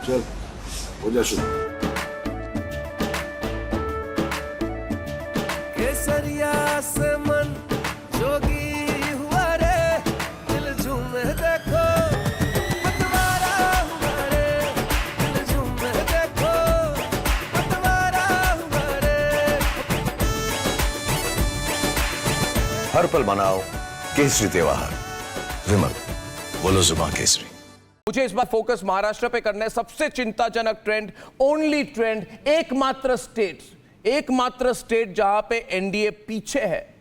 चल हो जा शुरू। केसरिया से मन जोगी हुआ रे, दिल झूमे देखो पतवारा हुआ रे, दिल झूमे देखो पतवारा हुआ रे। हर पल मनाओ केसरी त्योहार। विमल, बोलो जुबान केसरी। मुझे इस बार फोकस महाराष्ट्र पे करना है। सबसे चिंताजनक ट्रेंड, ओनली ट्रेंड, एकमात्र स्टेट जहां पे एनडीए पीछे है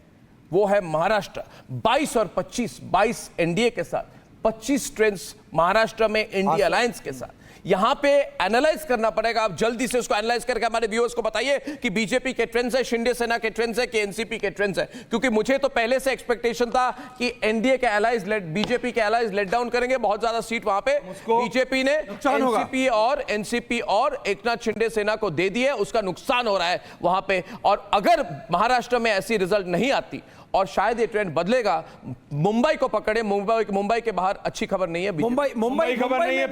वो है महाराष्ट्र। 22 और 25, 22 एनडीए के साथ, 25 ट्रेंड्स महाराष्ट्र में एनडीए अलायंस के साथ। यहां पे एनालाइज करना पड़ेगा। आप जल्दी से उसको एनालाइज करके हमारे व्यूअर्स को बताइए कि बीजेपी के ट्रेंड्स है, शिंदे सेना के ट्रेंड्स है कि एनसीपी के ट्रेंड्स है। क्योंकि मुझे तो पहले से एक्सपेक्टेशन था कि एनडीए के एलाइज बीजेपी के एलाइज लेट डाउन करेंगे, बहुत ज्यादा सीट वहां पे बीजेपी ने एनसीपी और एकनाथ शिंदे सेना को दे दी है, उसका नुकसान हो रहा है वहां पे। और अगर महाराष्ट्र में ऐसी रिजल्ट नहीं आती और शायद ये ट्रेंड बदलेगा, मुंबई को पकड़े, मुंबई के बाहर अच्छी खबर नहीं है। मुंबई खबर नहीं है।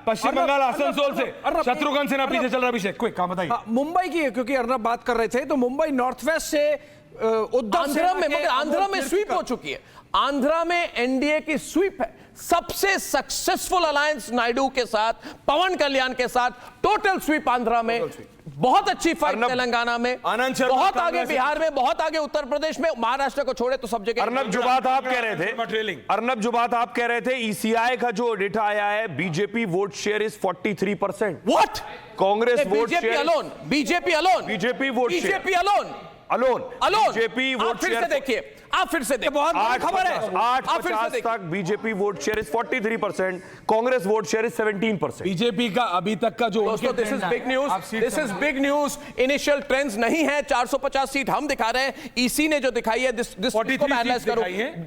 पश्चिम बंगाल आसनसोल से शत्रुघ्न सिन्हा पीछे चल रहा। अभिषेक क्विक काम बताइए। मुंबई की है, क्योंकि अर्नब बात कर रहे थे, तो मुंबई नॉर्थ वेस्ट से आंध्रा में स्वीप हो चुकी है। आंध्रा में एनडीए की स्वीप है। सबसे सक्सेसफुल अलायंस नायडू के साथ, पवन कल्याण के साथ, टोटल स्वीप आंध्रा में। बहुत अच्छी फाइट तेलंगाना में, बहुत आगे बिहार में, बहुत आगे उत्तर प्रदेश में। महाराष्ट्र को छोड़े तो सब जगह। अर्नब जो बात आप कह रहे थे, ईसीआई का जो डेटा आया है, BJP vote share is 43%। What? Congress vote share, BJP vote share देखिए, आप फिर से देखिए, बहुत बड़ी खबर है। 8.50 तक BJP vote share is 43%, Congress vote share is 17%। BJP का अभी तक का जो दोस्तों, this is big news. Initial trends नहीं है। 450 सीट हम दिखा रहे हैं, ईसी ने जो दिखाई है,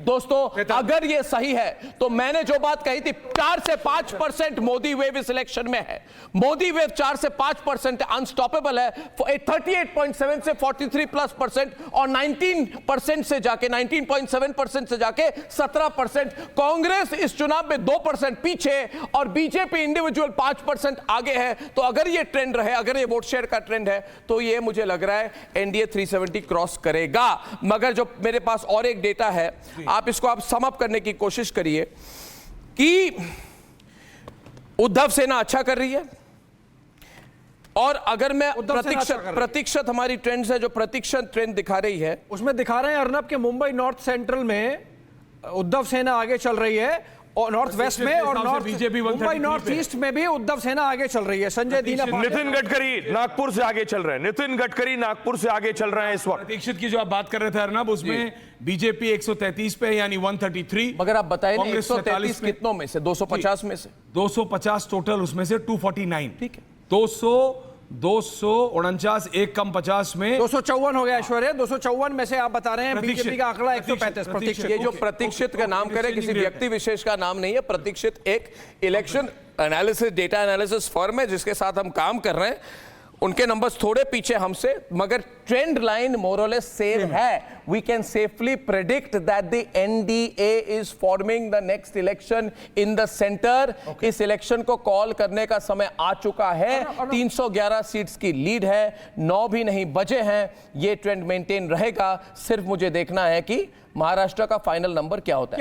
दोस्तों अगर ये सही है तो मैंने जो बात कही थी, 4 से 5% मोदी वेव इस इलेक्शन में है। मोदी वेव 4 से 5% अनस्टॉपेबल है। 38.7 से 43+% और 19% से जाके 19.7% से जाके 17%। कांग्रेस इस चुनाव में 2% पीछे और बीजेपी इंडिविजुअल 5% आगे है। तो अगर ये ट्रेंड रहे, अगर ये वोट शेयर का ट्रेंड है, तो ये मुझे लग रहा है एनडीए 370 क्रॉस करेगा। मगर जो मेरे पास और एक डेटा है, आप इसको आप सम अप करने की कोशिश करिए कि उद्धव सेना अच्छा कर रही है। और अगर मैं प्रतिशत हमारी ट्रेंड्स है, जो प्रतिशत ट्रेंड दिखा रही है, उसमें दिखा रहे हैं अर्नब के मुंबई नॉर्थ सेंट्रल में उद्धव सेना आगे चल रही है, और नॉर्थ वेस्ट में और मुंबई नॉर्थ ईस्ट में भी उद्धव सेना आगे चल रही है। संजय दीना, नितिन गडकरी नागपुर से आगे चल रहे हैं इस वक्त। प्रतीक्षित की जो आप बात कर रहे थे अर्नब, उसमें बीजेपी 133 पे यानी 133। मगर आप बताइए 133 कितनों में से? 250 में से 250 टोटल, उसमें से 249। ठीक है, 249, एक कम 50 में 254 हो गया। ऐश्वर्या 254 में से आप बता रहे हैं बीजेपी का आंकड़ा 135। प्रतीक्षित, ये जो प्रतीक्षित का नाम करे, किसी व्यक्ति विशेष का नाम नहीं है। प्रतीक्षित एक election analysis, data analysis firm है जिसके साथ हम काम कर रहे हैं। उनके नंबर्स थोड़े पीछे हमसे, मगर ट्रेंड लाइन मोरलेस सेम है। We can safely predict that the NDA is forming the next election in the centre. इस इलेक्शन को कॉल करने का समय आ चुका है। 311 सीट्स की लीड है, 9 भी नहीं बजे हैं। ये ट्रेंड मेंटेन रहेगा। सिर्फ मुझे देखना है कि महाराष्ट्र का फाइनल नंबर क्या होता है।